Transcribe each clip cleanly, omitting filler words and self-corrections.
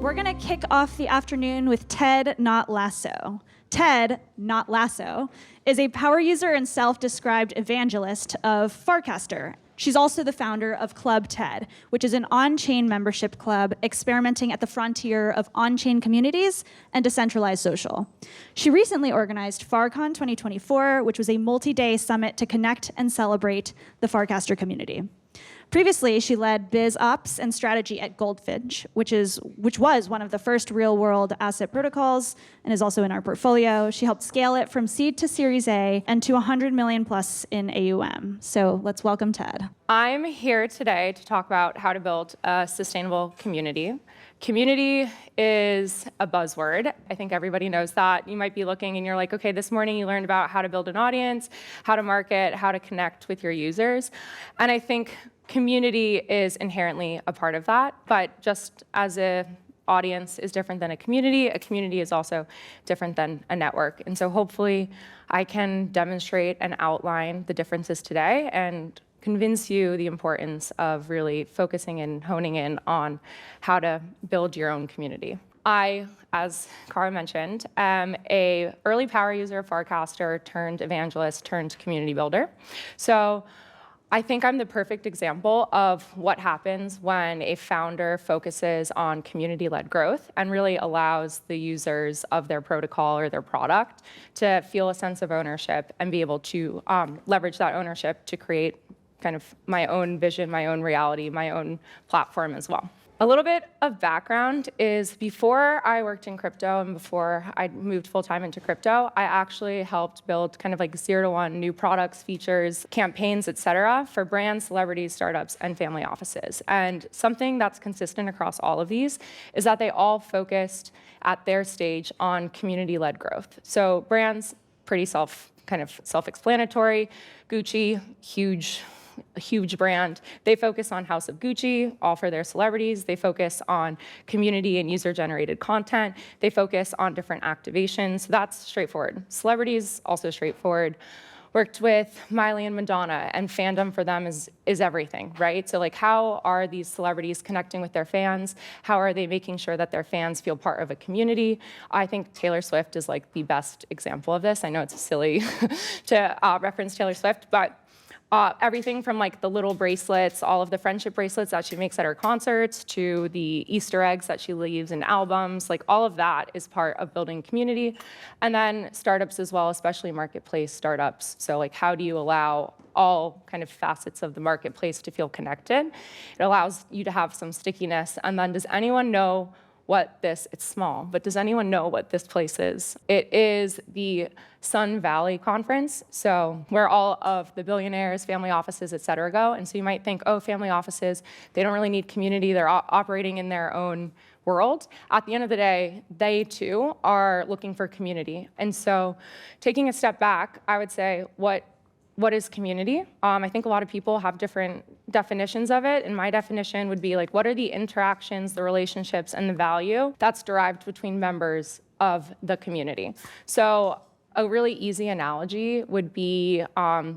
We're going to kick off the afternoon with Ted, not Lasso. Ted, not Lasso, is a power user and self-described evangelist of Farcaster. She's also the founder of Club TED, which is an on-chain membership club experimenting at the frontier of on-chain communities and decentralized social. She recently organized FarCon 2024, which was a multi-day summit to connect and celebrate the Farcaster community. Previously, she led biz ops and strategy at Goldfinch, which was one of the first real-world asset protocols and is also in our portfolio. She helped scale it from seed to Series A and to 100 million plus in AUM. So let's welcome Ted. I'm here today to talk about how to build a sustainable community. Community is a buzzword. I think everybody knows that. You might be looking and you're like, okay, this morning you learned about how to build an audience, how to market, how to connect with your users. And I think community is inherently a part of that, but just as an audience is different than a community is also different than a network. And so hopefully I can demonstrate and outline the differences today and convince you the importance of really focusing and honing in on how to build your own community. I, as Cara mentioned, am an early power user of Farcaster turned evangelist turned community builder. So I think I'm the perfect example of what happens when a founder focuses on community-led growth and really allows the users of their protocol or their product to feel a sense of ownership and be able to leverage that ownership to create kind of my own vision, my own reality, my own platform as well. A little bit of background is before I worked in crypto and before I moved full-time into crypto, I actually helped build kind of like 0 to 1 new products, features, campaigns, et cetera, for brands, celebrities, startups, and family offices. And something that's consistent across all of these is that they all focused at their stage on community-led growth. So brands, pretty self-explanatory. Gucci, a huge brand. They focus on House of Gucci, all for their celebrities. They focus on community and user-generated content. They focus on different activations. So that's straightforward. Celebrities, also straightforward. Worked with Miley and Madonna, and fandom for them is everything, right? So like, how are these celebrities connecting with their fans? How are they making sure that their fans feel part of a community? I think Taylor Swift is like the best example of this. I know it's silly to reference Taylor Swift, but everything from like the little bracelets, all of the friendship bracelets that she makes at her concerts, to the Easter eggs that she leaves in albums, like all of that is part of building community. And then startups as well, especially marketplace startups. So like, how do you allow all kind of facets of the marketplace to feel connected? It allows you to have some stickiness. And then does anyone know it's small, but does anyone know what this place is? It is the Sun Valley Conference, so where all of the billionaires, family offices, et cetera, go. And so you might think, oh, family offices, they don't really need community, they're operating in their own world. At the end of the day, they too are looking for community. And so taking a step back, I would say, what is community? I think a lot of people have different definitions of it, and my definition would be like, what are the interactions, the relationships, and the value that's derived between members of the community? So a really easy analogy would be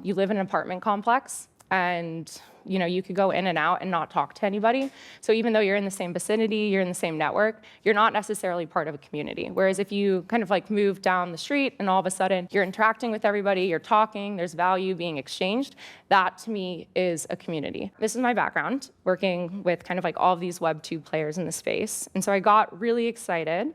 you live in an apartment complex, and you could go in and out and not talk to anybody. So even though you're in the same vicinity, you're in the same network, you're not necessarily part of a community. Whereas if you kind of like move down the street and all of a sudden you're interacting with everybody, you're talking, there's value being exchanged, that to me is a community. This is my background, working with kind of like all of these Web 2 players in the space. And so I got really excited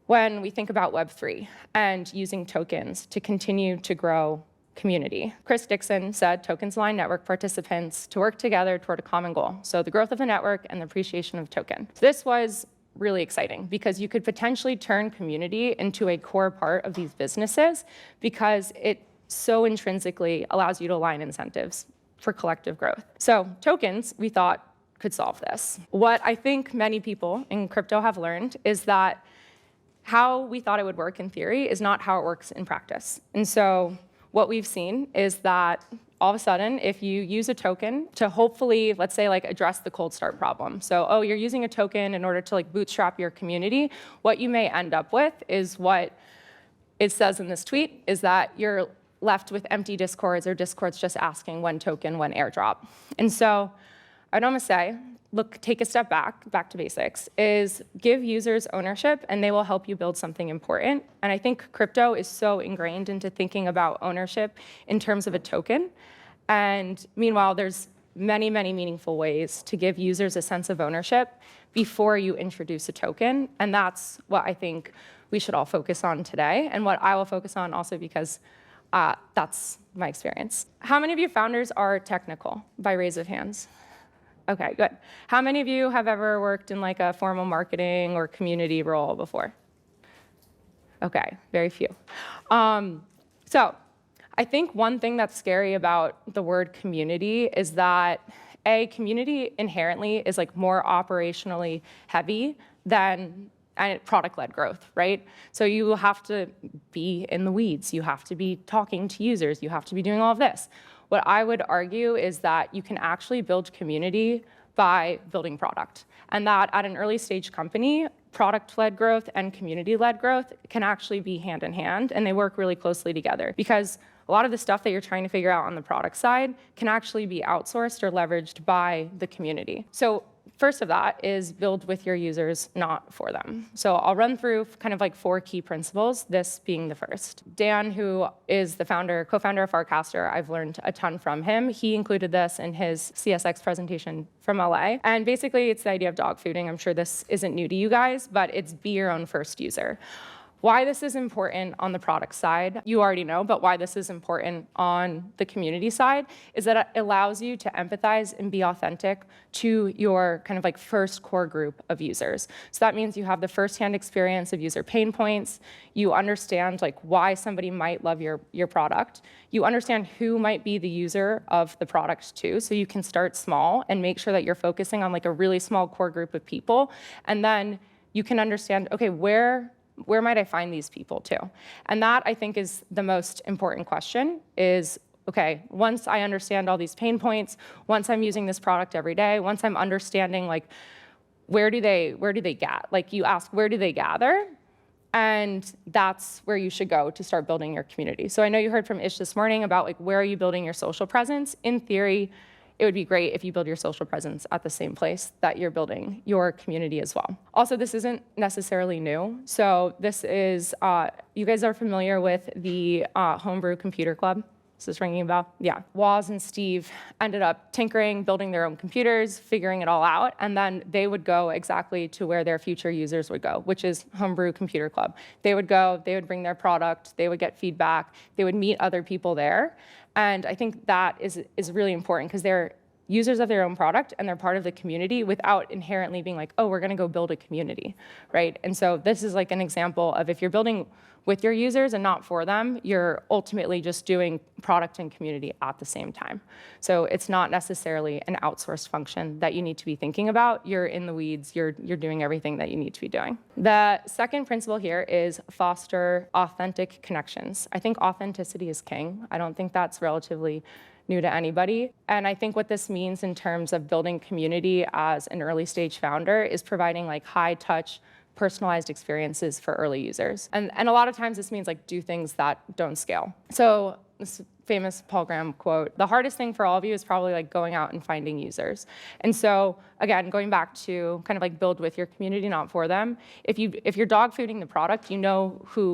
when we think about Web 3 and using tokens to continue to grow community. Chris Dixon said tokens align network participants to work together toward a common goal. So the growth of the network and the appreciation of token. This was really exciting because you could potentially turn community into a core part of these businesses because it so intrinsically allows you to align incentives for collective growth. So tokens, we thought, could solve this. What I think many people in crypto have learned is that how we thought it would work in theory is not how it works in practice. And so what we've seen is that all of a sudden, if you use a token to hopefully, let's say, like address the cold start problem. So, oh, you're using a token in order to like bootstrap your community. What you may end up with is what it says in this tweet, is that you're left with empty discords or discords just asking when token, when airdrop. And so I'd almost say take a step back to basics, is give users ownership and they will help you build something important. And I think crypto is so ingrained into thinking about ownership in terms of a token. And meanwhile, there's many, many meaningful ways to give users a sense of ownership before you introduce a token. And that's what I think we should all focus on today, and what I will focus on also because that's my experience. How many of you founders are technical, by raise of hands? Okay, good. How many of you have ever worked in like a formal marketing or community role before? Okay, very few. So I think one thing that's scary about the word community is that community inherently is like more operationally heavy than product-led growth, right? So you will have to be in the weeds. You have to be talking to users. You have to be doing all of this. What I would argue is that you can actually build community by building product. And that at an early stage company, product-led growth and community-led growth can actually be hand in hand, and they work really closely together. Because a lot of the stuff that you're trying to figure out on the product side can actually be outsourced or leveraged by the community. So first of that is build with your users, not for them. So I'll run through kind of like 4 key principles, this being the first. Dan, who is the co-founder of Farcaster, I've learned a ton from him. He included this in his CSX presentation from LA. And basically, it's the idea of dog fooding. I'm sure this isn't new to you guys, but it's be your own first user. Why this is important on the product side, you already know, but why this is important on the community side is that it allows you to empathize and be authentic to your kind of like first core group of users. So that means you have the firsthand experience of user pain points. You understand like why somebody might love your product. You understand who might be the user of the product too. So you can start small and make sure that you're focusing on like a really small core group of people. And then you can understand, okay, where might I find these people too? And that, I think, is the most important question is, okay, once I understand all these pain points, once I'm using this product every day, once I'm understanding, like, where do they get? Like, you ask, where do they gather? And that's where you should go to start building your community. So I know you heard from Ish this morning about, like, where are you building your social presence? In theory, it would be great if you build your social presence at the same place that you're building your community as well. Also, this isn't necessarily new. So this is, you guys are familiar with the Homebrew Computer Club? Is this ringing a bell? Yeah. Waz and Steve ended up tinkering, building their own computers, figuring it all out, and then they would go exactly to where their future users would go, which is Homebrew Computer Club. They would go, they would bring their product, they would get feedback, they would meet other people there. And I think that is really important because they're users of their own product and they're part of the community without inherently being like, oh, we're going to go build a community, right? And so this is like an example of if you're building with your users and not for them, you're ultimately just doing product and community at the same time. So it's not necessarily an outsourced function that you need to be thinking about. You're in the weeds, you're doing everything that you need to be doing. The second principle here is foster authentic connections. I think authenticity is king. I don't think that's relatively new to anybody. And I think what this means in terms of building community as an early stage founder is providing like high touch, personalized experiences for early users. And a lot of times this means like do things that don't scale. So this famous Paul Graham quote, the hardest thing for all of you is probably like going out and finding users. And so again, going back to kind of like build with your community, not for them. If you're dog fooding the product, you know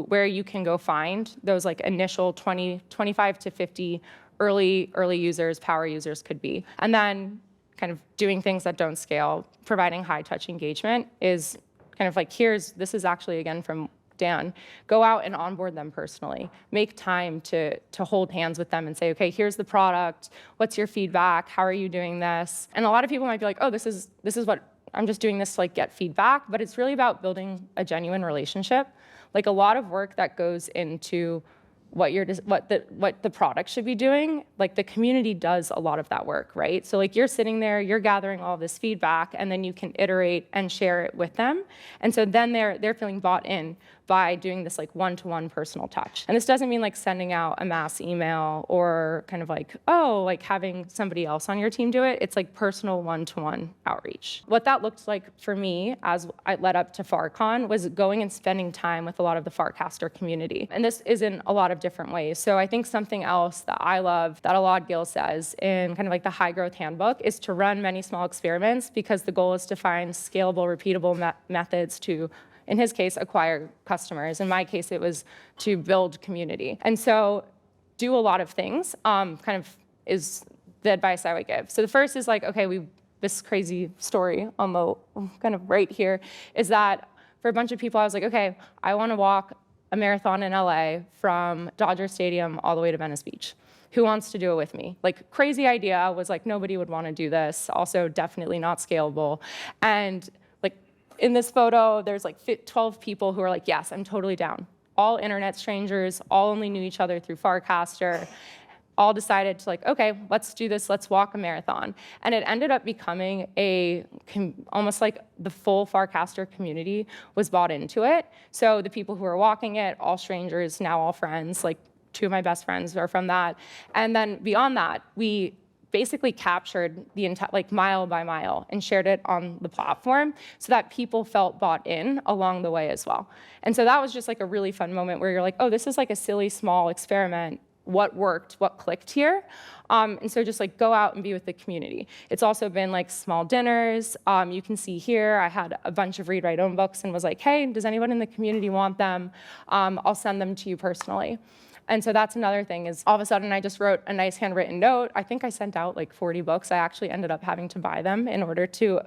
where you can go find those like initial 25 to 50 early users, power users could be. And then kind of doing things that don't scale, providing high touch engagement is kind of like, this is actually again from Dan, go out and onboard them personally. Make time to hold hands with them and say, okay, here's the product. What's your feedback? How are you doing this? And a lot of people might be like, oh, this is what, I'm just doing this to like get feedback, but it's really about building a genuine relationship. Like a lot of work that goes into what the product should be doing, like the community does a lot of that work, right? So like you're sitting there, you're gathering all this feedback, and then you can iterate and share it with them. And so then they're feeling bought in by doing this like one-to-one personal touch. And this doesn't mean like sending out a mass email or kind of like, oh, like having somebody else on your team do it. It's like personal one-to-one outreach. What that looked like for me as I led up to FarCon was going and spending time with a lot of the Farcaster community. And this is in a lot of different ways. So I think something else that I love that Alad Gill says in kind of like the high growth handbook is to run many small experiments, because the goal is to find scalable, repeatable methods to, in his case, acquire customers. In my case, it was to build community. And so do a lot of things, kind of is the advice I would give. So the first is like, okay, this crazy story on the kind of right here is that for a bunch of people, I was like, okay, I want to walk a marathon in LA from Dodger Stadium all the way to Venice Beach. Who wants to do it with me? Like, crazy idea, was like, nobody would want to do this. Also, definitely not scalable. And in this photo, there's like 12 people who are like, yes, I'm totally down. All internet strangers, all only knew each other through Farcaster, all decided to like, okay, let's do this, let's walk a marathon. And it ended up becoming almost like the full Farcaster community was bought into it. So the people who were walking it, all strangers, now all friends, like 2 of my best friends are from that. And then beyond that, we basically captured the entire, like mile by mile, and shared it on the platform so that people felt bought in along the way as well. And so that was just like a really fun moment where you're like, oh, this is like a silly small experiment. What worked, what clicked here? And so just like go out and be with the community. It's also been like small dinners. You can see here, I had a bunch of read, write, own books and was like, hey, does anyone in the community want them? I'll send them to you personally. And so that's another thing, is all of a sudden I just wrote a nice handwritten note. I think I sent out like 40 books. I actually ended up having to buy them in order to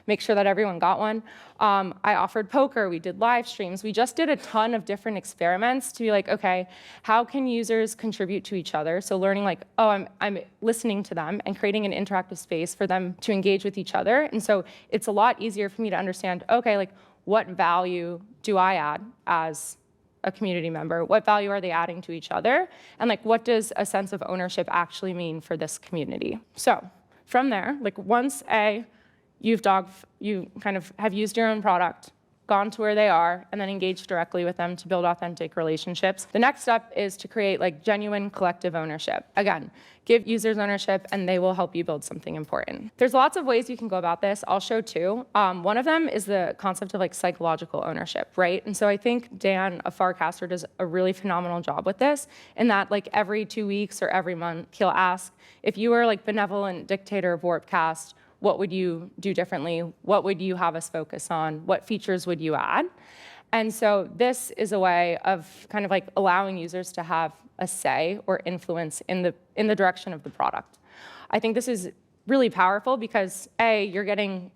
make sure that everyone got one. I offered poker, we did live streams. We just did a ton of different experiments to be like, okay, how can users contribute to each other? So learning like, oh, I'm listening to them and creating an interactive space for them to engage with each other. And so it's a lot easier for me to understand, okay, like what value do I add as a community member? What value are they adding to each other? And like, what does a sense of ownership actually mean for this community? So from there, like once you kind of have used your own product, gone to where they are, and then engaged directly with them to build authentic relationships. The next step is to create like genuine collective ownership. Again, give users ownership and they will help you build something important. There's lots of ways you can go about this. I'll show 2. One of them is the concept of like psychological ownership, right? And so I think Dan of Farcaster does a really phenomenal job with this, in that like every 2 weeks or every month, he'll ask, if you were like benevolent dictator of Warpcast, what would you do differently? What would you have us focus on? What features would you add? And so this is a way of kind of like allowing users to have a say or influence in the direction of the product. I think this is really powerful because you're getting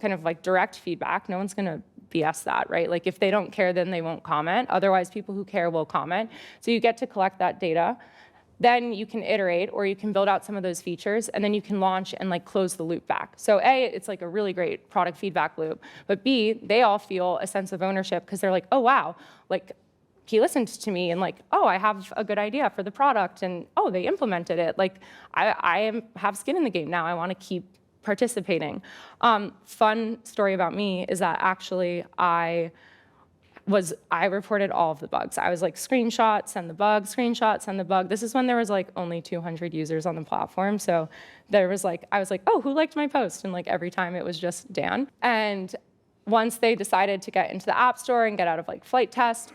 kind of like direct feedback. No one's gonna BS that, right? Like if they don't care, then they won't comment. Otherwise, people who care will comment. So you get to collect that data. Then you can iterate, or you can build out some of those features, and then you can launch and like close the loop back. So A, it's like a really great product feedback loop, but B, they all feel a sense of ownership because they're like, oh wow, like he listened to me, and like, oh, I have a good idea for the product, and oh, they implemented it. Like I have skin in the game now. I want to keep participating. Fun story about me is that actually I reported all of the bugs. I was like, screenshot, send the bug, screenshot, send the bug. This is when there was like only 200 users on the platform. So there was like, I was like, oh, who liked my post? And like every time it was just Dan. And once they decided to get into the App Store and get out of like flight test,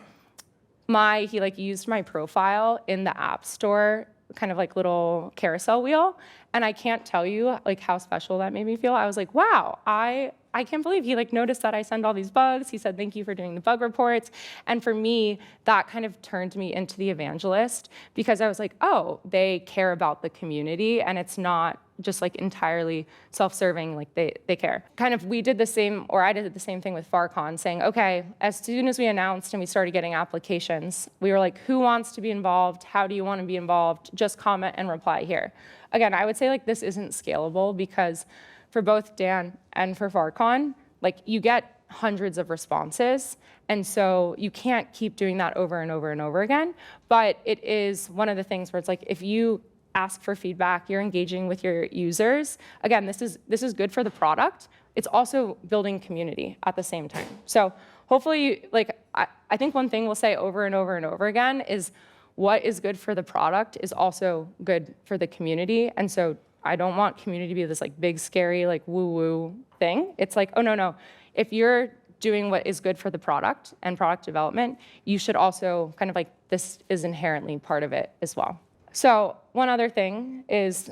he like used my profile in the App Store, kind of like little carousel wheel. And I can't tell you like how special that made me feel. I was like, wow, I can't believe he like noticed that I send all these bugs. He said, thank you for doing the bug reports. And for me, that kind of turned me into the evangelist, because I was like, oh, they care about the community and it's not just like entirely self-serving, like they care. Kind of, we did the same, or I did the same thing with FarCon, saying, okay, as soon as we announced and we started getting applications, we were like, who wants to be involved? How do you want to be involved? Just comment and reply here. Again, I would say like this isn't scalable, because for both Dan and for FarCon, like you get hundreds of responses. And so you can't keep doing that over and over and over again. But it is one of the things where it's like, if you ask for feedback, you're engaging with your users. Again, this is good for the product. It's also building community at the same time. So hopefully, like, I think one thing we'll say over and over and over again is what is good for the product is also good for the community. And so I don't want community to be this like big, scary, like woo-woo thing. It's like, oh, no. If you're doing what is good for the product and product development, you should also kind of like, this is inherently part of it as well. So one other thing is,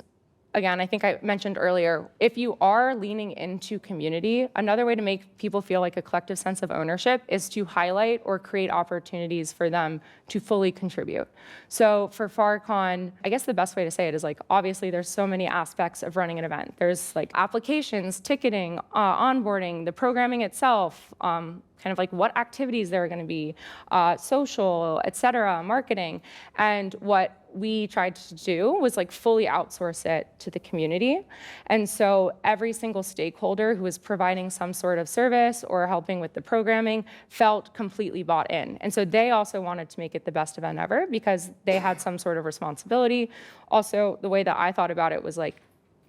again, I think I mentioned earlier, if you are leaning into community, another way to make people feel like a collective sense of ownership is to highlight or create opportunities for them to fully contribute. So for FarCon, I guess the best way to say it is like, obviously there's so many aspects of running an event. There's like applications, ticketing, onboarding, the programming itself, kind of like what activities there are going to be, social, et cetera, marketing. And what we tried to do was like fully outsource it to the community. And so every single stakeholder who was providing some sort of service or helping with the programming felt completely bought in. And so they also wanted to make it the best event ever because they had some sort of responsibility. Also, the way that I thought about it was like,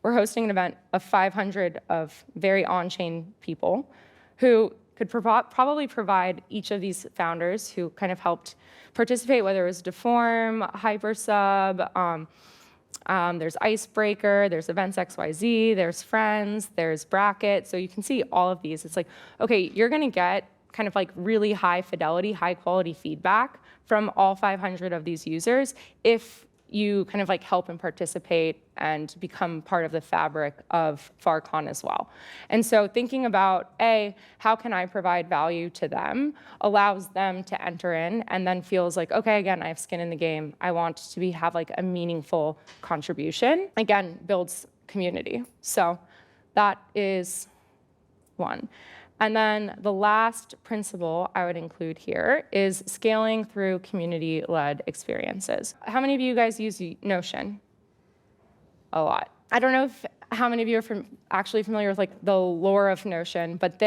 we're hosting an event of 500 of very on-chain people who could probably provide each of these founders who kind of helped participate, whether it was Deform, Hypersub, there's Icebreaker, there's Events XYZ, there's Friends, there's Bracket. So you can see all of these. It's like, okay, you're going to get kind of like really high fidelity, high quality feedback from all 500 of these users if you kind of like help and participate and become part of the fabric of FarCon as well. And so thinking about, A, how can I provide value to them, allows them to enter in and then feels like, okay, again, I have skin in the game. I want to have like a meaningful contribution. Again, builds community. So that is one. And then the last principle I would include here is scaling through community-led experiences. How many of you guys use Notion? A lot. I don't know how many of you are actually familiar with like the lore of Notion, but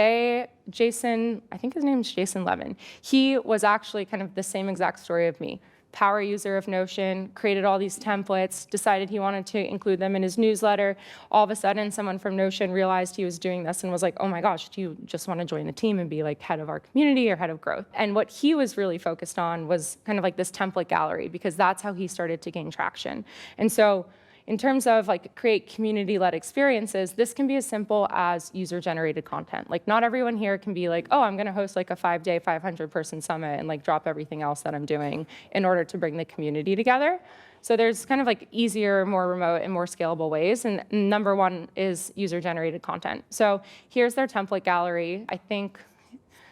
Jason, I think his name is Jason Levin. He was actually kind of the same exact story of me. Power user of Notion, created all these templates, decided he wanted to include them in his newsletter. All of a sudden, someone from Notion realized he was doing this and was like, oh my gosh, do you just want to join the team and be like head of our community or head of growth? And what he was really focused on was kind of like this template gallery, because that's how he started to gain traction. And so in terms of like create community-led experiences, this can be as simple as user-generated content. Like not everyone here can be like, oh, I'm gonna host like a 5-day, 500-person summit and like drop everything else that I'm doing in order to bring the community together. So there's kind of like easier, more remote and more scalable ways. And number one is user-generated content. So here's their template gallery. I think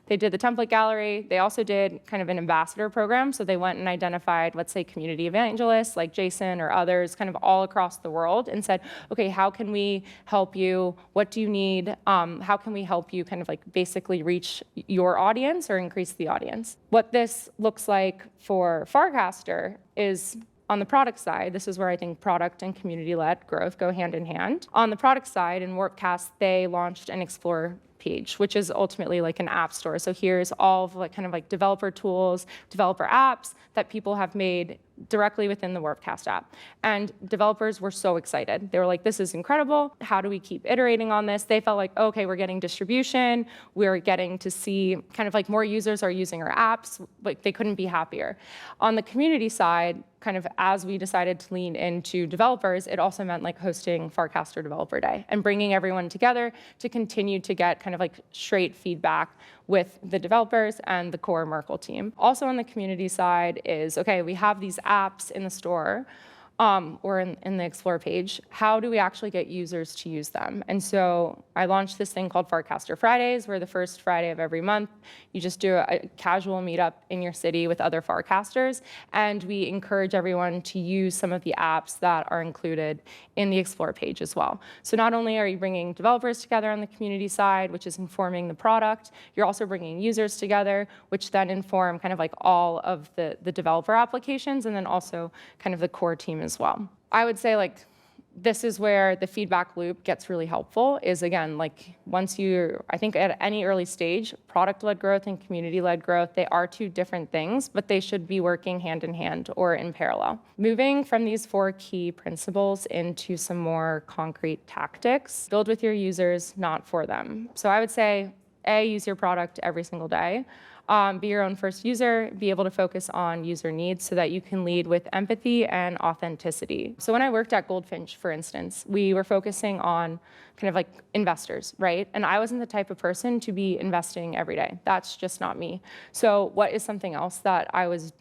they did the template gallery. They also did kind of an ambassador program. So they went and identified, let's say, community evangelists like Jason or others kind of all across the world and said, okay, how can we help you? What do you need? How can we help you kind of like basically reach your audience or increase the audience? What this looks like for Farcaster is on the product side, this is where I think product and community-led growth go hand in hand. On the product side, in Warpcast, they launched an Explore page, which is ultimately like an app store. So here's all of like kind of like developer tools, developer apps that people have made directly within the Warpcast app. And developers were so excited. They were like, this is incredible. How do we keep iterating on this? They felt like, okay, we're getting distribution. We're getting to see kind of like more users are using our apps. Like they couldn't be happier. On the community side, kind of as we decided to lean into developers, it also meant like hosting Farcaster Developer Day and bringing everyone together to continue to get kind of like straight feedback with the developers and the core Merkle team. Also on the community side is, okay, we have these apps in the store or in the Explore page. How do we actually get users to use them? And so I launched this thing called Farcaster Fridays, where the first Friday of every month, you just do a casual meetup in your city with other Farcasters, and we encourage everyone to use some of the apps that are included in the Explore page as well. So not only are you bringing developers together on the community side, which is informing the product, you're also bringing users together, which then inform kind of like all of the developer applications, and then also kind of the core team as well. I would say like this is where the feedback loop gets really helpful is, again, like once I think at any early stage, product-led growth and community-led growth, they are two different things, but they should be working hand in hand or in parallel. Moving from these 4 key principles into some more concrete tactics, build with your users, not for them. So I would say, A, use your product every single day. Be your own first user, be able to focus on user needs so that you can lead with empathy and authenticity. So when I worked at Goldfinch, for instance, we were focusing on kind of like investors, right? And I wasn't the type of person to be investing every day. That's just not me. So what is something else that I was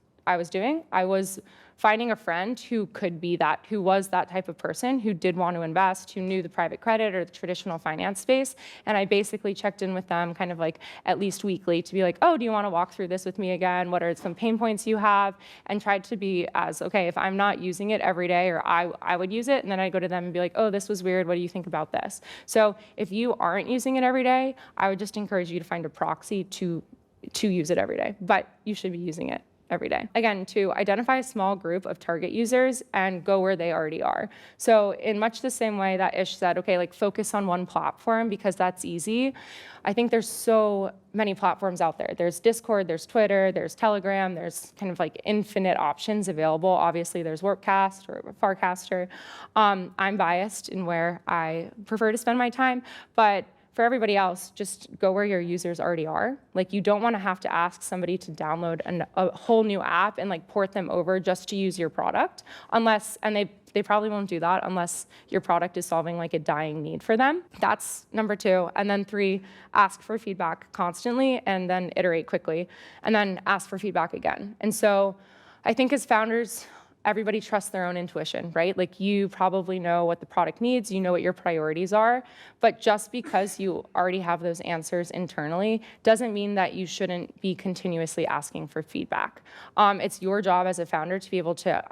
doing? I was finding a friend who could be that, who was that type of person, who did want to invest, who knew the private credit or the traditional finance space. And I basically checked in with them kind of like at least weekly to be like, oh, do you want to walk through this with me again? What are some pain points you have? And tried to be as, okay, if I'm not using it every day, or I would use it, and then I'd go to them and be like, oh, this was weird. What do you think about this? So if you aren't using it every day, I would just encourage you to find a proxy to use it every day, but you should be using it every day. Again, to identify a small group of target users and go where they already are. So in much the same way that Ish said, okay, like focus on one platform because that's easy. I think there's so many platforms out there. There's Discord, there's Twitter, there's Telegram, there's kind of like infinite options available. Obviously there's Workcast or Farcaster. I'm biased in where I prefer to spend my time, but for everybody else, just go where your users already are. Like, you don't want to have to ask somebody to download a whole new app and like port them over just to use your product, unless, and they probably won't do that unless your product is solving like a dying need for them. That's number 2. And then 3, ask for feedback constantly and then iterate quickly and then ask for feedback again. And so I think as founders, everybody trusts their own intuition, right? Like, you probably know what the product needs, you know what your priorities are, but just because you already have those answers internally doesn't mean that you shouldn't be continuously asking for feedback. It's your job as a founder to be able to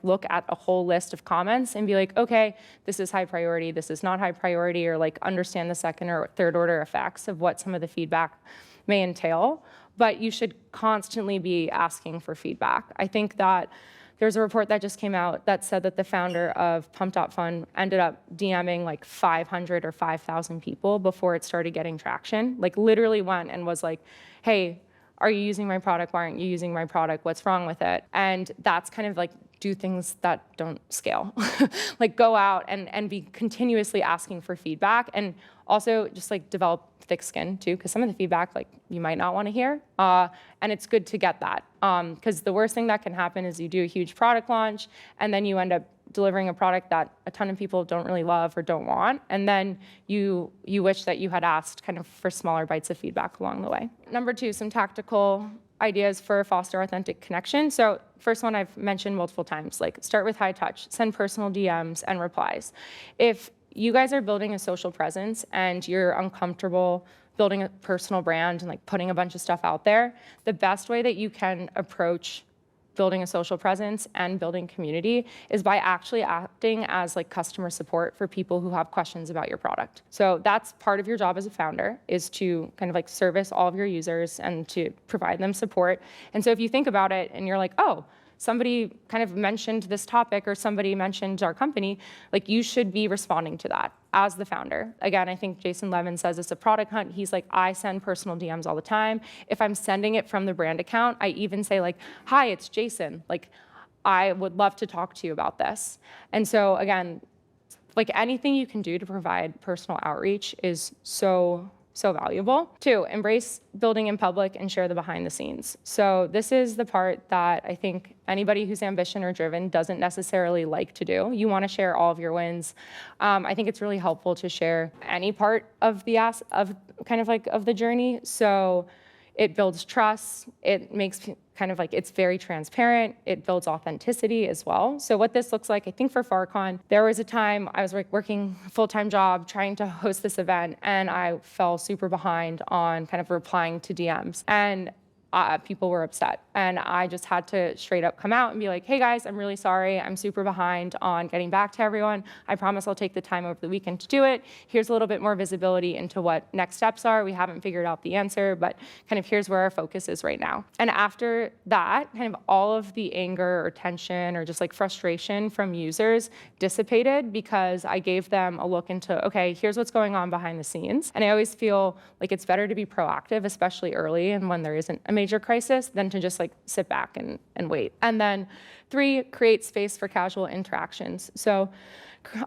look at a whole list of comments and be like, okay, this is high priority, this is not high priority, or like understand the second or third order effects of what some of the feedback may entail, but you should constantly be asking for feedback. I think that there's a report that just came out that said that the founder of Pump.Fun ended up DMing like 500 or 5,000 people before it started getting traction. Like, literally went and was like, hey, are you using my product? Why aren't you using my product? What's wrong with it? And that's kind of like, do things that don't scale. Like, go out and be continuously asking for feedback, and also just like develop thick skin too, because some of the feedback like you might not want to hear, and it's good to get that, because the worst thing that can happen is you do a huge product launch and then you end up delivering a product that a ton of people don't really love or don't want, and then you wish that you had asked kind of for smaller bites of feedback along the way. Number 2, some tactical ideas for foster authentic connection. So first one I've mentioned multiple times, like start with high touch, send personal DMs and replies. If you guys are building a social presence and you're uncomfortable building a personal brand and like putting a bunch of stuff out there, the best way that you can approach building a social presence and building community is by actually acting as like customer support for people who have questions about your product. So that's part of your job as a founder, is to kind of like service all of your users and to provide them support. And so if you think about it and you're like, oh, somebody kind of mentioned this topic or somebody mentioned our company, like, you should be responding to that as the founder. Again, I think Jason Levin says it's a product hunt. He's like, I send personal DMs all the time. If I'm sending it from the brand account, I even say like, hi, it's Jason. Like, I would love to talk to you about this. And so again, like, anything you can do to provide personal outreach is so valuable. 2, embrace building in public and share the behind the scenes. So this is the part that I think anybody who's ambition or driven doesn't necessarily like to do. You want to share all of your wins. I think it's really helpful to share any part of the of the journey. So it builds trust. It makes kind of like, it's very transparent. It builds authenticity as well. So what this looks like, I think for FarCon, there was a time I was working a full-time job trying to host this event, and I fell super behind on kind of replying to DMs. And people were upset. And I just had to straight up come out and be like, hey guys, I'm really sorry. I'm super behind on getting back to everyone. I promise I'll take the time over the weekend to do it. Here's a little bit more visibility into what next steps are. We haven't figured out the answer, but kind of here's where our focus is right now. And after that, kind of all of the anger or tension or just like frustration from users dissipated, because I gave them a look into, okay, here's what's going on behind the scenes. And I always feel like it's better to be proactive, especially early and when there isn't a major crisis, than to just like sit back and wait. And then 3, create space for casual interactions. So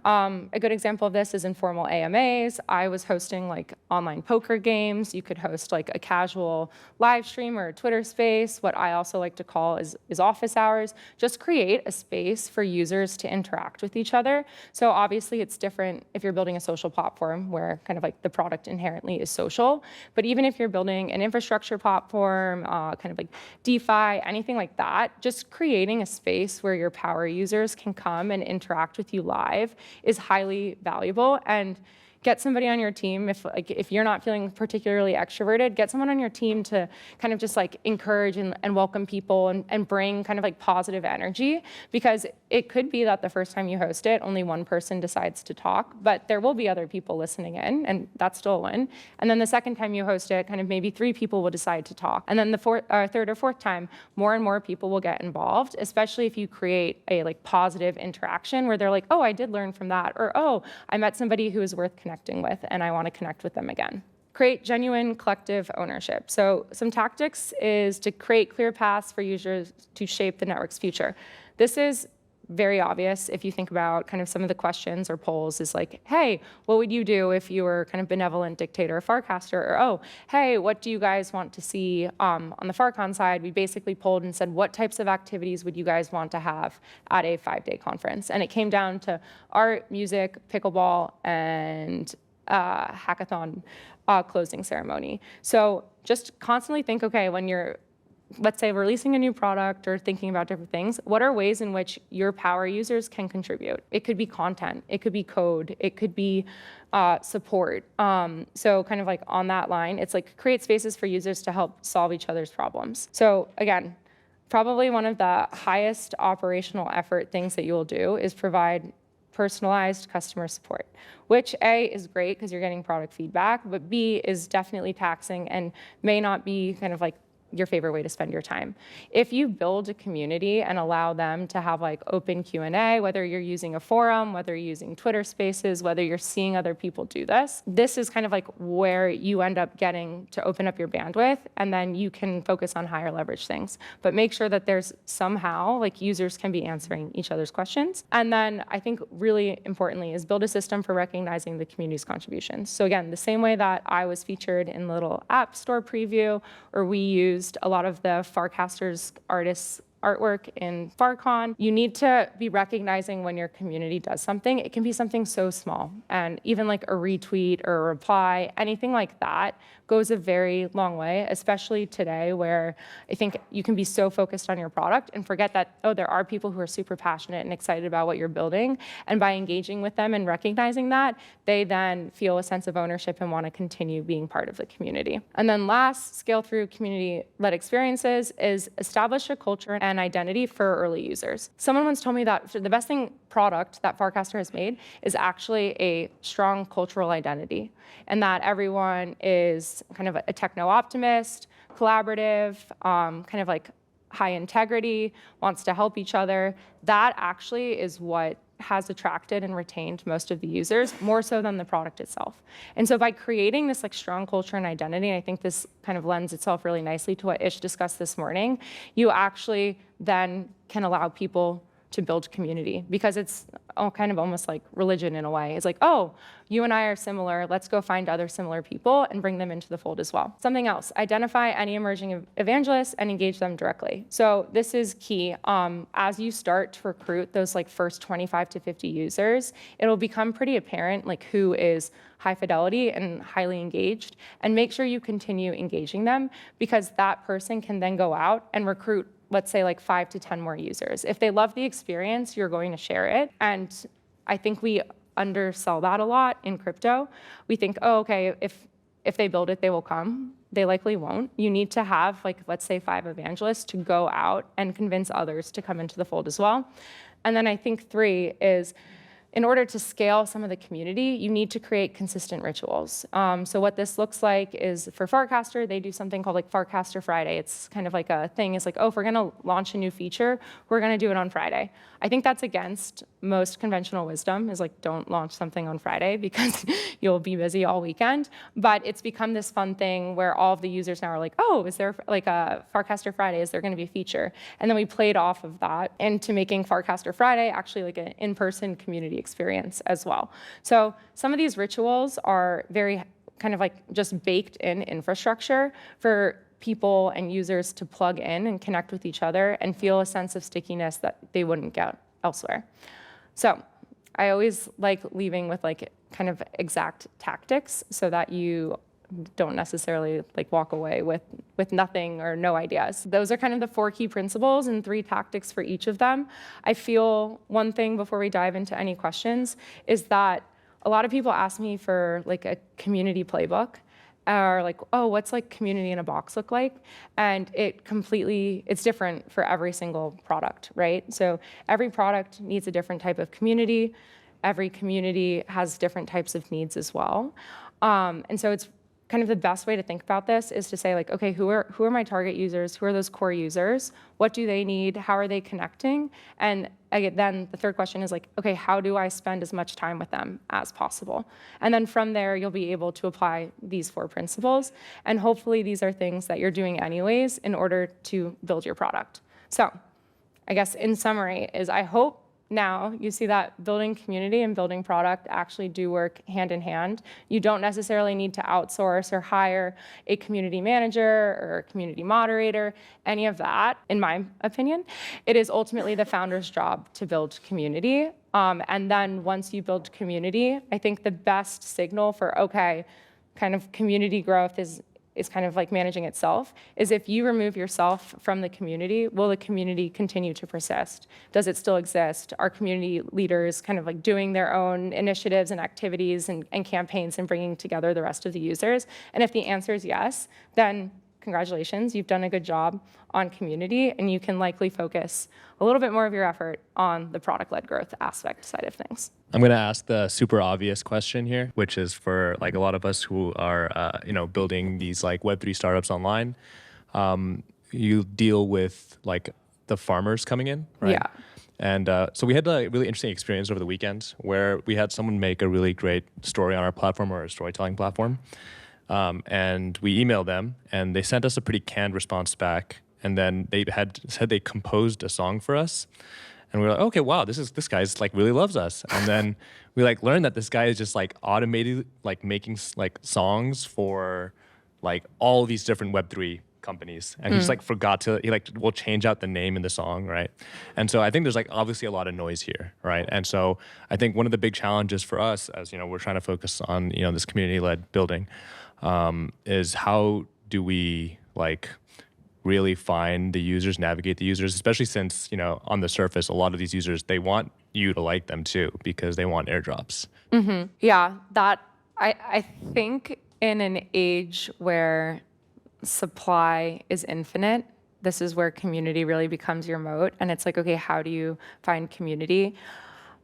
A good example of this is informal AMAs. I was hosting like online poker games. You could host like a casual live stream or a Twitter space, what I also like to call is office hours. Just create a space for users to interact with each other. So obviously it's different if you're building a social platform where kind of like the product inherently is social. But even if you're building an infrastructure platform, kind of like DeFi, anything like that, just creating a space where your power users can come and interact with you live is highly valuable. And get somebody on your team, if you're not feeling particularly extroverted, get someone on your team to kind of just like encourage and welcome people and bring kind of like positive energy, because it could be that the first time you host it, only one person decides to talk, but there will be other people listening in, and that's still a win. And then the second time you host it, kind of maybe 3 people will decide to talk. And then the third or fourth time, more and more people will get involved, especially if you create a like positive interaction where they're like, oh, I did learn from that, or oh, I met somebody who is worth connecting with and I want to connect with them again. Create genuine collective ownership. So some tactics is to create clear paths for users to shape the network's future. This is very obvious if you think about kind of some of the questions or polls is like, hey, what would you do if you were kind of benevolent dictator or Farcaster? Or, oh, hey, what do you guys want to see on the Farcon side? We basically polled and said, what types of activities would you guys want to have at a 5-day conference? And it came down to art, music, pickleball, and hackathon closing ceremony. So just constantly think, okay, when you're, let's say, releasing a new product or thinking about different things, what are ways in which your power users can contribute? It could be content, it could be code, it could be support. So kind of like on that line, it's like create spaces for users to help solve each other's problems. So again, probably one of the highest operational effort things that you will do is provide personalized customer support, which A, is great because you're getting product feedback, but B, is definitely taxing and may not be kind of like your favorite way to spend your time. If you build a community and allow them to have like open Q&A, whether you're using a forum, whether you're using Twitter Spaces, whether you're seeing other people do this, this is kind of like where you end up getting to open up your bandwidth, and then you can focus on higher leverage things. But make sure that there's somehow like users can be answering each other's questions. And then I think really importantly is build a system for recognizing the community's contributions. So again, the same way that I was featured in the little app store preview, or we used a lot of the Farcasters artists' artwork in Farcon, you need to be recognizing when your community does something. It can be something so small, and even like a retweet or a reply, anything like that goes a very long way, especially today where I think you can be so focused on your product and forget that, oh, there are people who are super passionate and excited about what you're building. And by engaging with them and recognizing that, they then feel a sense of ownership and want to continue being part of the community. And then last, scale through community-led experiences is establish a culture and identity for early users. Someone once told me that the best product that Farcaster has made is actually a strong cultural identity, and that everyone is kind of a techno-optimist, collaborative, kind of like high integrity, wants to help each other. That actually is what has attracted and retained most of the users, more so than the product itself. And so by creating this like strong culture and identity, and I think this kind of lends itself really nicely to what Ish discussed this morning, you actually then can allow people to build community, because it's all kind of almost like religion in a way. It's like, oh, you and I are similar, let's go find other similar people and bring them into the fold as well. Something else, identify any emerging evangelists and engage them directly. So this is key. As you start to recruit those like first 25 to 50 users, it'll become pretty apparent like who is high fidelity and highly engaged, and make sure you continue engaging them, because that person can then go out and recruit, let's say like 5 to 10 more users. If they love the experience, you're going to share it. And I think we undersell that a lot in crypto. We think, oh, okay, if they build it, they will come. They likely won't. You need to have like, let's say 5 evangelists to go out and convince others to come into the fold as well. And then I think 3 is, in order to scale some of the community, you need to create consistent rituals. So what this looks like is, for Farcaster, they do something called like Farcaster Friday. It's kind of like a thing. It's like, oh, if we're gonna launch a new feature, we're gonna do it on Friday. I think that's against most conventional wisdom, is like, don't launch something on Friday because you'll be busy all weekend. But it's become this fun thing where all of the users now are like, oh, is there like a Farcaster Friday? Is there gonna be a feature? And then we played off of that into making Farcaster Friday actually like an in-person community experience as well. So some of these rituals are very kind of like just baked in infrastructure for people and users to plug in and connect with each other and feel a sense of stickiness that they wouldn't get elsewhere. So I always like leaving with like kind of exact tactics so that you don't necessarily like walk away with nothing or no ideas. Those are kind of the 4 key principles and 3 tactics for each of them. I feel one thing before we dive into any questions is that a lot of people ask me for like a community playbook, or like, oh, what's like community in a box look like? And it's different for every single product, right? So every product needs a different type of community. Every community has different types of needs as well. And so it's kind of the best way to think about this is to say like, okay, who are my target users? Who are those core users? What do they need? How are they connecting? And again, then the third question is like, okay, how do I spend as much time with them as possible? And then from there, you'll be able to apply these 4 principles. And hopefully these are things that you're doing anyways in order to build your product. So I guess in summary is I hope now you see that building community and building product actually do work hand in hand. You don't necessarily need to outsource or hire a community manager or a community moderator, any of that, in my opinion. It is ultimately the founder's job to build community. And then once you build community, I think the best signal for, okay, kind of community growth is kind of like managing itself, is if you remove yourself from the community, will the community continue to persist? Does it still exist? Are community leaders kind of like doing their own initiatives and activities and campaigns and bringing together the rest of the users? And if the answer is yes, then congratulations, you've done a good job on community, and you can likely focus a little bit more of your effort on the product-led growth aspect side of things. I'm going to ask the super obvious question here, which is for like a lot of us who are, building these like Web3 startups online. You deal with like the farmers coming in, right? Yeah. And so we had a really interesting experience over the weekend where we had someone make a really great story on our platform, or a storytelling platform. And we emailed them, and they sent us a pretty canned response back. And then they had said they composed a song for us. And we were like, okay, wow, this guy's like really loves us. And then we like learned that this guy is just like automated, like making like songs for like all these different Web3 companies. And he just like will change out the name in the song, right? And so I think there's like obviously a lot of noise here, right? And so I think one of the big challenges for us, as we're trying to focus on, this community-led building, is how do we like really find the users, navigate the users, especially since, on the surface, a lot of these users, they want you to like them too, because they want airdrops. Mm-hmm. Yeah, that I think in an age where supply is infinite, this is where community really becomes your moat. And it's like, okay, how do you find community?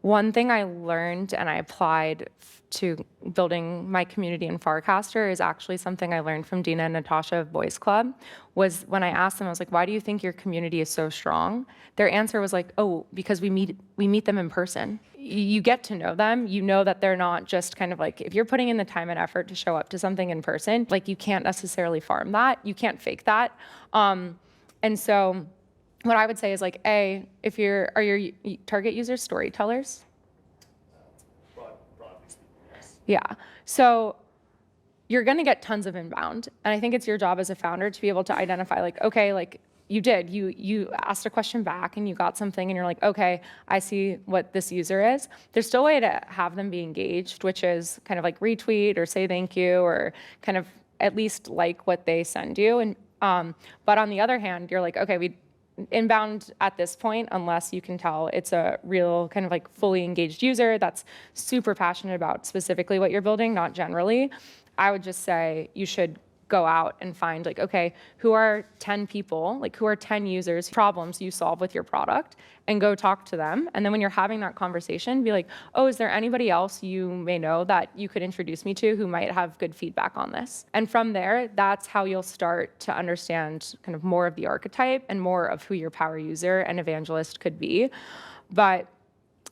One thing I learned and I applied to building my community in Farcaster is actually something I learned from Dina and Natasha of Boys Club. Was when I asked them, I was like, why do you think your community is so strong? Their answer was like, oh, because we meet them in person. You get to know them. You know that they're not just kind of like, if you're putting in the time and effort to show up to something in person, like you can't necessarily farm that. You can't fake that. And so what I would say is like, are your target users storytellers? Yeah. So you're going to get tons of inbound. And I think it's your job as a founder to be able to identify like, okay, like you asked a question back and you got something and you're like, okay, I see what this user is. There's still a way to have them be engaged, which is kind of like retweet or say thank you or kind of at least like what they send you. And but on the other hand, you're like, okay, inbound at this point, unless you can tell it's a real kind of like fully engaged user that's super passionate about specifically what you're building, not generally, I would just say you should go out and find like, okay, who are 10 people, like who are 10 users, problems you solve with your product, and go talk to them. And then when you're having that conversation, be like, oh, is there anybody else you may know that you could introduce me to who might have good feedback on this? And from there, that's how you'll start to understand kind of more of the archetype and more of who your power user and evangelist could be. But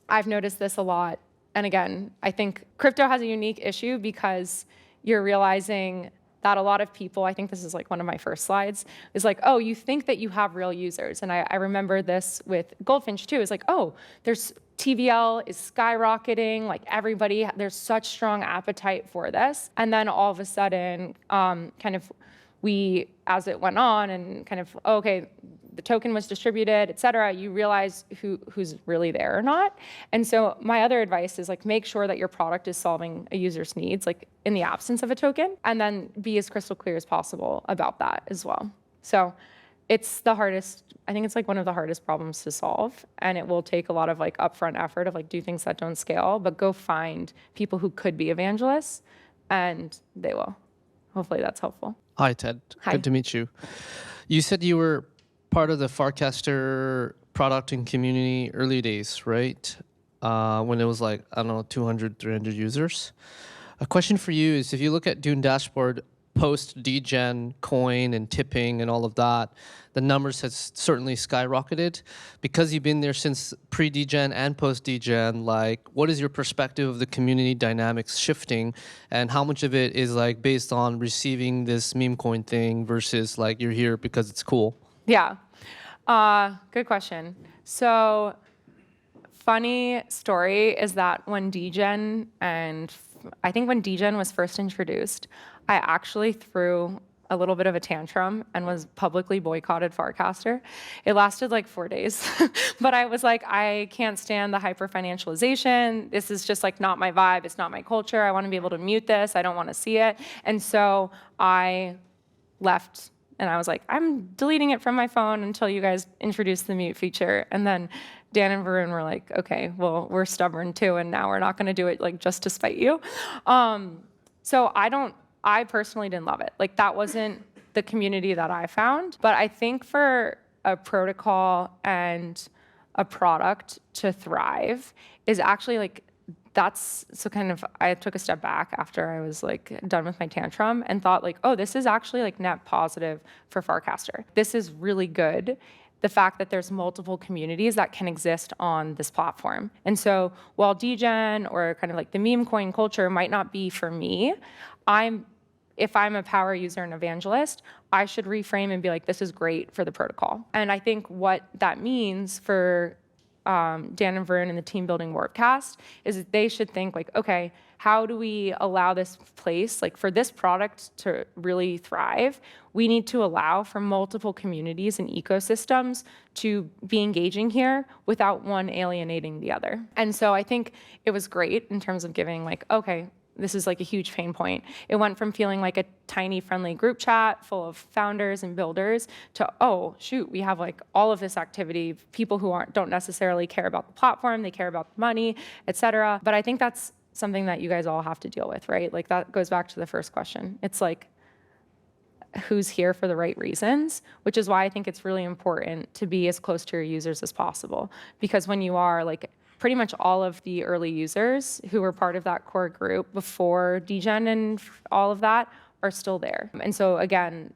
I've noticed this a lot. And again, I think crypto has a unique issue because you're realizing that a lot of people, I think this is like one of my first slides, is like, oh, you think that you have real users. And I remember this with Goldfinch too. It's like, oh, there's TVL is skyrocketing, like everybody, there's such strong appetite for this. And then all of a sudden, kind of we, as it went on and kind of, okay, the token was distributed, et cetera, you realize who's really there or not. And so my other advice is like, make sure that your product is solving a user's needs, like in the absence of a token, and then be as crystal clear as possible about that as well. So it's the hardest, I think it's like one of the hardest problems to solve, and it will take a lot of like upfront effort of like do things that don't scale, but go find people who could be evangelists, and they will. Hopefully that's helpful. Hi, Ted. Hi. Good to meet you. You said you were part of the Farcaster product and community early days, right? When it was like, I don't know, 200, 300 users. A question for you is, if you look at Dune dashboard, post degen, coin, and tipping and all of that, the numbers has certainly skyrocketed. Because you've been there since pre-degen and post-degen, like, what is your perspective of the community dynamics shifting, and how much of it is like based on receiving this meme coin thing versus like you're here because it's cool? Yeah, good question. So funny story is that when degen, and I think when degen was first introduced, I actually threw a little bit of a tantrum and was publicly boycotted Farcaster. It lasted like 4 days, but I was like, I can't stand the hyper financialization. This is just like not my vibe. It's not my culture. I want to be able to mute this. I don't want to see it. And so I left. And I was like, I'm deleting it from my phone until you guys introduce the mute feature. And then Dan and Varun were like, okay, well, we're stubborn too, and now we're not going to do it like just to spite you. So I personally didn't love it. Like, that wasn't the community that I found. But I think for a protocol and a product to thrive is actually like, that's so kind of, I took a step back after I was like done with my tantrum and thought like, oh, this is actually like net positive for Farcaster. This is really good. The fact that there's multiple communities that can exist on this platform. And so while degen or kind of like the meme coin culture might not be for me, if I'm a power user and evangelist, I should reframe and be like, this is great for the protocol. And I think what that means for Dan and Varun and the team building Warpcast is that they should think like, okay, how do we allow this place, like for this product to really thrive, we need to allow for multiple communities and ecosystems to be engaging here without one alienating the other. And so I think it was great in terms of giving like, okay, this is like a huge pain point. It went from feeling like a tiny friendly group chat full of founders and builders to, oh, shoot, we have like all of this activity, people who don't necessarily care about the platform, they care about the money, et cetera. But I think that's something that you guys all have to deal with, right? Like that goes back to the first question. It's like, who's here for the right reasons, which is why I think it's really important to be as close to your users as possible. Because when you are like, pretty much all of the early users who were part of that core group before degen and all of that are still there. And so again,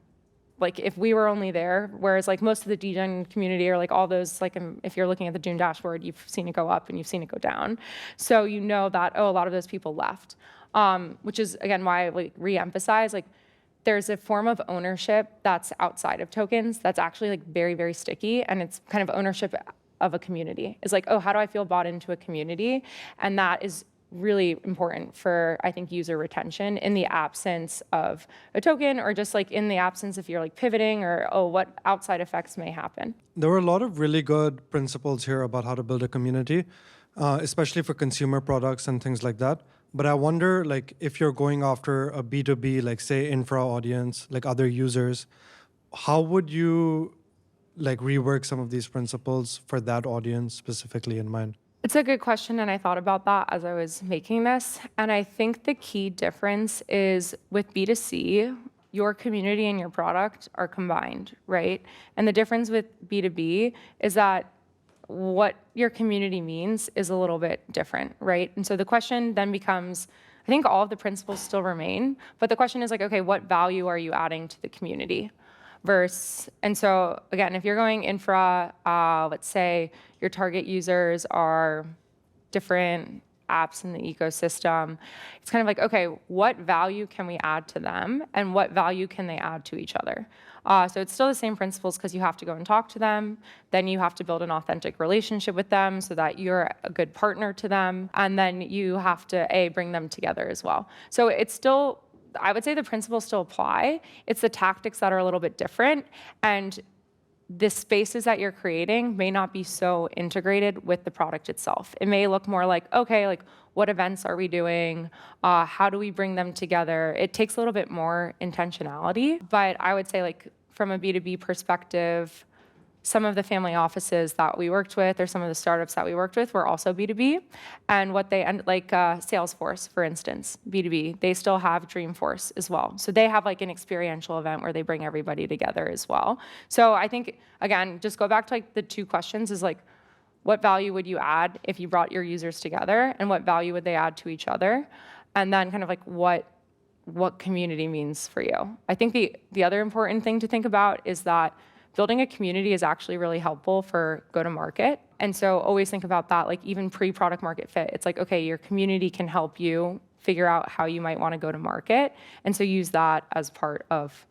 like if we were only there, whereas like most of the degen community are like all those, like if you're looking at the Dune dashboard, you've seen it go up and you've seen it go down. So you know that, oh, a lot of those people left, which is again why I like re-emphasize, like there's a form of ownership that's outside of tokens that's actually like very, very sticky, and it's kind of ownership of a community. It's like, oh, how do I feel bought into a community? And that is really important for, I think, user retention in the absence of a token, or just like in the absence if you're like pivoting, or, oh, what outside effects may happen. There were a lot of really good principles here about how to build a community, especially for consumer products and things like that. But I wonder, like, if you're going after a B2B, like say infra audience, like other users, how would you like rework some of these principles for that audience specifically in mind? It's a good question, and I thought about that as I was making this. And I think the key difference is with B2C, your community and your product are combined, right? And the difference with B2B is that what your community means is a little bit different, right? And so the question then becomes, I think all of the principles still remain, but the question is like, okay, what value are you adding to the community? And so again, if you're going infra, let's say your target users are different apps in the ecosystem, it's kind of like, okay, what value can we add to them and what value can they add to each other? So it's still the same principles because you have to go and talk to them. Then you have to build an authentic relationship with them so that you're a good partner to them. And then you have to, bring them together as well. So it's still, I would say the principles still apply. It's the tactics that are a little bit different. And the spaces that you're creating may not be so integrated with the product itself. It may look more like, okay, like what events are we doing? How do we bring them together? It takes a little bit more intentionality, but I would say like from a B2B perspective, some of the family offices that we worked with or some of the startups that we worked with were also B2B. And what they end, like Salesforce, for instance, B2B, they still have Dreamforce as well. So they have like an experiential event where they bring everybody together as well. So I think, again, just go back to like the two questions is like, what value would you add if you brought your users together and what value would they add to each other? And then kind of like what community means for you. I think the other important thing to think about is that building a community is actually really helpful for go-to-market. And so always think about that, like even pre-product market fit. It's like, okay, your community can help you figure out how you might want to go to market. And so use that as part of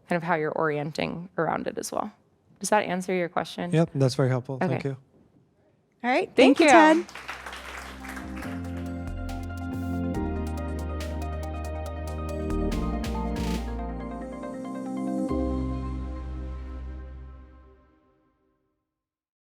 kind of how you're orienting around it as well. Does that answer your question? Yep, that's very helpful. Okay. Thank you. All right. Thank you. Ted.